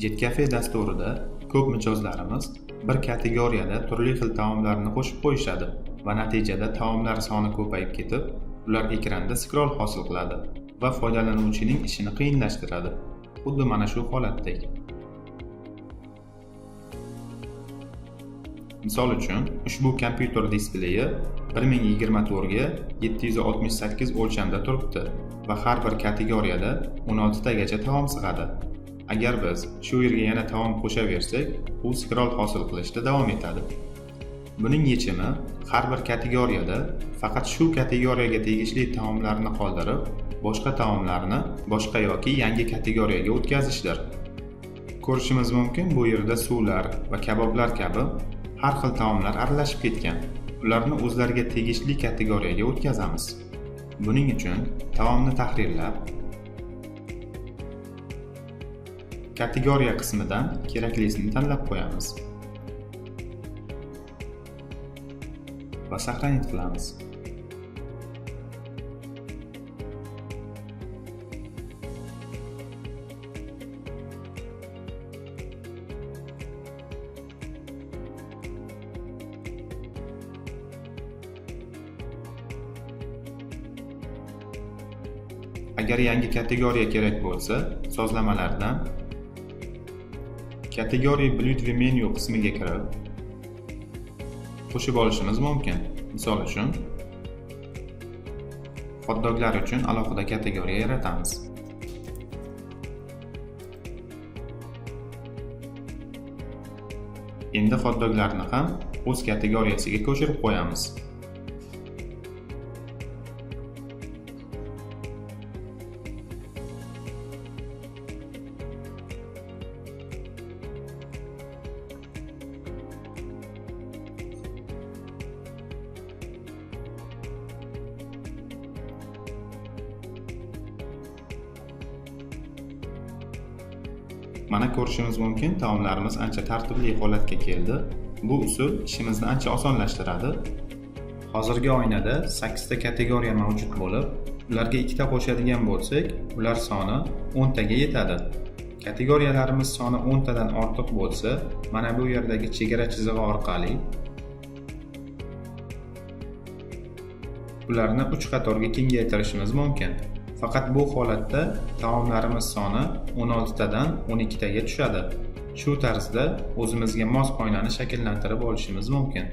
JetCafe dasturida ko'p mijozlarimiz bir kategoriyada turli xil taomlarni qo'shib qo'yishadi va natijada taomlar soni ko'payib ketib, ular ekranda scroll hosil qiladi va foydalanuvchining ishini qiyinlashtiradi. Xuddi mana shu holatdek. Misol uchun, ushbu kompyuter displeyi 1024 ga 768 o'lchamda turibdi va har bir kategoriyada 16 tagacha taom sig'adi. Agar biz shu yerga yana taom qo'shaversak, u scroll hosil qilishda davom etadi. Buning yechimi har bir kategoriyada faqat shu kategoriyaga tegishli taomlarni qoldirib, boshqa taomlarni boshqa yoki yangi kategoriyaga o'tkazishdir. Ko'rishimiz mumkin, bu yerda suvlar va kaboblar kabi har xil taomlar aralashib ketgan. Ularni o'zlariga tegishli kategoriyaga o'tkazamiz. Buning uchun taomni tahrirlab, kategoriya qismidan keraklisini tanlab qo'yamiz va saqlanib qilamiz. Agar yangi kategoriya kerak bo'lsa, sozlamalardan kategoriya Blud va Menu qismiga kirib qo'shib olishimiz mumkin. Misol uchun, hot-doglar uchun alohida kategoriya yaratamiz. Endi hot-doglarni ham o'z kategoriyasiga ko'chirib qo'yamiz. Mana ko'rishimiz mumkin, taomlarimiz ancha tartibli holatga keldi. Bu usul ishimizni ancha osonlashtiradi. Hozirgi oynada 8 ta kategoriya mavjud bo'lib, ularga 2 ta qo'shadigan bo'lsak, ular soni 10 taga yetadi. Kategoriyalarimiz soni 10 tadan ortiq bo'lsa, mana bu yerdagi chegara chizig'i orqali ularni 3 qatorga kengaytirishimiz mumkin. Faqat bu holatda taomlarimiz soni 16 tadan 12 taga tushadi. Shu tarzda o'zimizga mos oynani shakllantirib olishimiz mumkin.